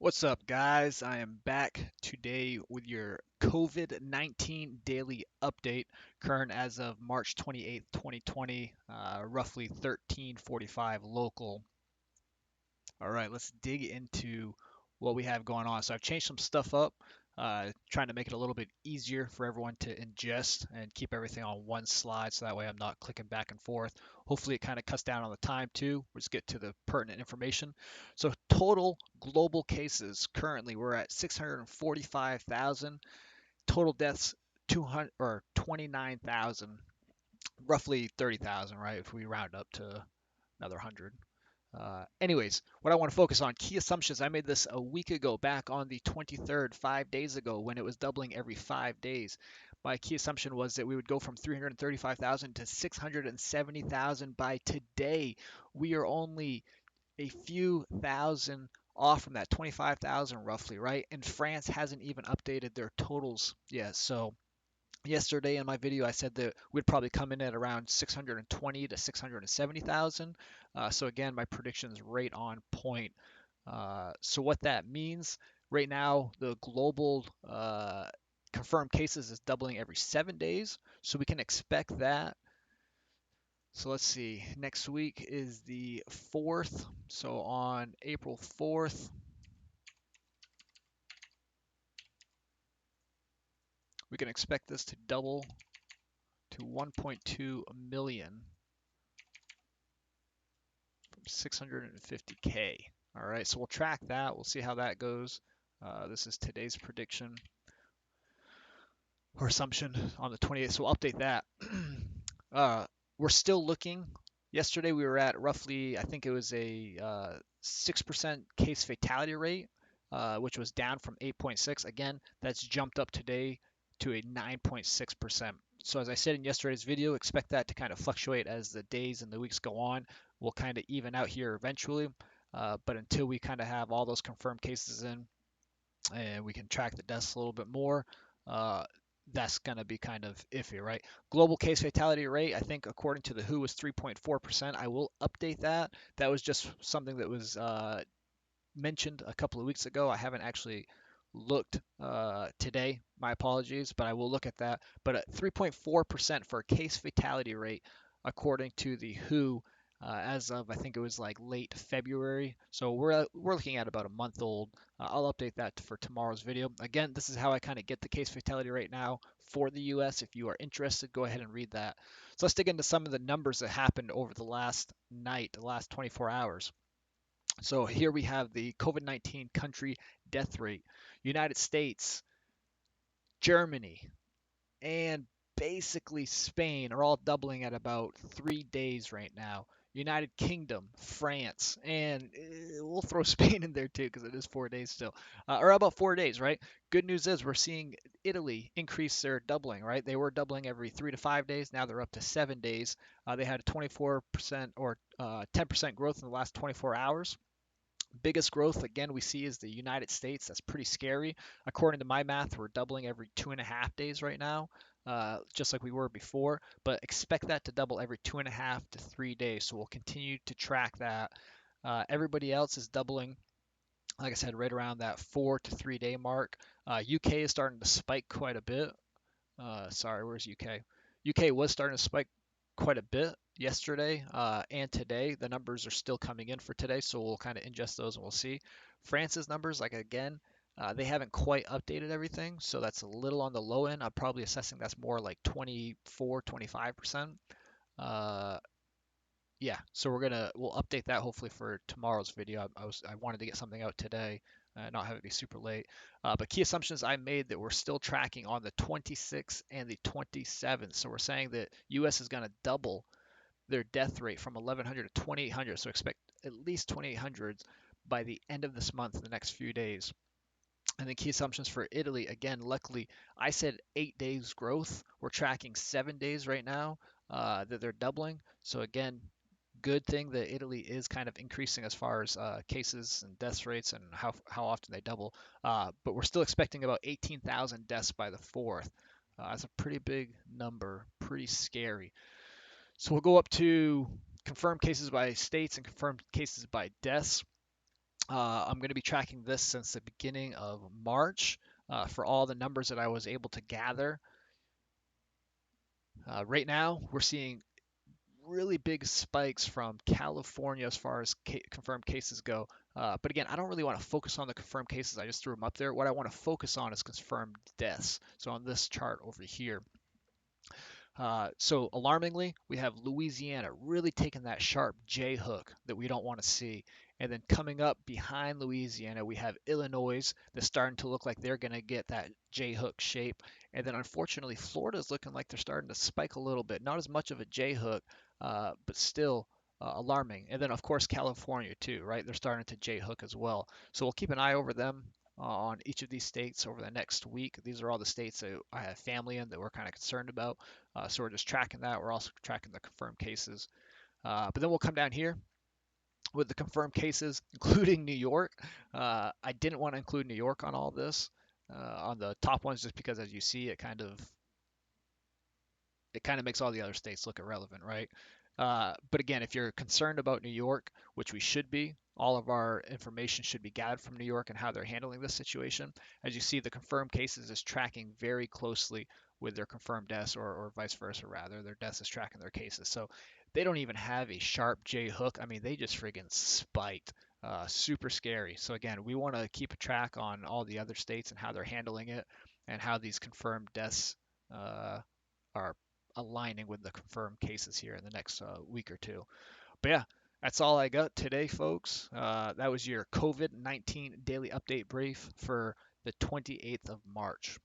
What's up, guys? I am back today with your COVID-19 daily update, current as of March 28th, 2020, roughly 13:45 local. All right, let's dig into what we have going on. So I've changed some stuff up, trying to make it a little bit easier for everyone to ingest and keep everything on one slide so that way I'm not clicking back and forth. Hopefully it kind of cuts down on the time too. Let's get to the pertinent information. So total global cases currently we're at 645,000. Total deaths 200 or 29,000, roughly 30,000, right? If we round up to another 100. Anyways, what I want to focus on, key assumptions. I made this a week ago, back on the 23rd, 5 days ago, when it was doubling every 5 days. My key assumption was that we would go from 335,000 to 670,000 by today. We are only a few thousand off from that, 25,000 roughly, right? And France hasn't even updated their totals yet. So yesterday in my video, I said that we'd probably come in at around 620 to 670,000. So again, my prediction is right on point. So what that means right now, the global confirmed cases is doubling every 7 days. So we can expect that. So let's see, next week is the 4th. So on April 4th, we can expect this to double to 1.2 million. 650K. All right, so we'll track that. We'll see how that goes. This is today's prediction or assumption on the 28th, so we'll update that. We're still looking. Yesterday we were at roughly, I think it was a 6% case fatality rate, which was down from 8.6. Again, that's jumped up today to a 9.6%. So as I said in yesterday's video, expect that to kind of fluctuate as the days and the weeks go on. We'll kind of even out here eventually, but until we kind of have all those confirmed cases in and we can track the deaths a little bit more, uh, that's going to be kind of iffy, right? Global case fatality rate, I think, according to the WHO, was 3.4%. I will update that. That was just something that was mentioned a couple of weeks ago. I haven't actually looked today. My apologies, but I will look at that. But at 3.4% for a case fatality rate, according to the WHO, as of I think it was like late February. So we're looking at about a month old. I'll update that for tomorrow's video. Again, this is how I kind of get the case fatality rate now for the U.S. If you are interested, go ahead and read that. So let's dig into some of the numbers that happened over the last night, the last 24 hours. So here we have the COVID-19 country death rate. United States, Germany, and basically Spain are all doubling at about 3 days right now. United Kingdom, France, and we'll throw Spain in there too because it is 4 days still, or about 4 days, right? Good news is we're seeing Italy increase their doubling, right? They were doubling every 3 to 5 days. Now they're up to 7 days. They had a 24% or 10% growth in the last 24 hours. Biggest growth again we see is the United States. That's pretty scary. According to my math, we're doubling every 2.5 days right now, just like we were before. But expect that to double every 2.5 to 3 days. So we'll continue to track that. Everybody else is doubling, like I said, right around that 4 to 3 day mark. UK is starting to spike quite a bit. Sorry, where's UK? UK was starting to spike quite a bit yesterday and today. The numbers are still coming in for today, so we'll kind of ingest those and we'll see. France's numbers, like again, they haven't quite updated everything, so that's a little on the low end. I'm probably assessing that's more like 24, 25%. Uh, yeah, so we'll update that hopefully for tomorrow's video. I wanted to get something out today, not have it be super late. But key assumptions I made that we're still tracking on the 26th and the 27th. So we're saying that U.S. is going to double their death rate from 1,100 to 2,800. So expect at least 2,800 by the end of this month in the next few days. And then key assumptions for Italy, again, luckily, I said 8 days growth. We're tracking 7 days right now that they're doubling. So again, good thing that Italy is kind of increasing as far as cases and death rates and how often they double. But we're still expecting about 18,000 deaths by the 4th. That's a pretty big number, pretty scary. So we'll go up to confirmed cases by states and confirmed cases by deaths. I'm going to be tracking this since the beginning of March for all the numbers that I was able to gather. Right now, we're seeing really big spikes from California as far as confirmed cases go. But again, I don't really want to focus on the confirmed cases. I just threw them up there. What I want to focus on is confirmed deaths. So on this chart over here, so alarmingly, we have Louisiana really taking that sharp J hook that we don't want to see. And then coming up behind Louisiana, we have Illinois that's starting to look like they're going to get that J hook shape. And then unfortunately, Florida is looking like they're starting to spike a little bit. Not as much of a J hook, but still alarming. And then of course California too, right? They're starting to J hook as well. So we'll keep an eye over them on each of these states over the next week. These are all the states that I have family in that we're kind of concerned about. So we're just tracking that. We're also tracking the confirmed cases. But then we'll come down here with the confirmed cases, including New York. I didn't want to include New York on all this, on the top ones, just because as you see, it kind of makes all the other states look irrelevant, right? But again, if you're concerned about New York, which we should be, all of our information should be gathered from New York and how they're handling this situation. As you see, the confirmed cases is tracking very closely with their confirmed deaths, or vice versa, rather. Their deaths is tracking their cases. So they don't even have a sharp J hook. I mean, they just friggin' spiked. Super scary. So again, we want to keep a track on all the other states and how they're handling it and how these confirmed deaths are aligning with the confirmed cases here in the next week or two. But yeah, that's all I got today, folks. That was your COVID-19 daily update brief for the 28th of March.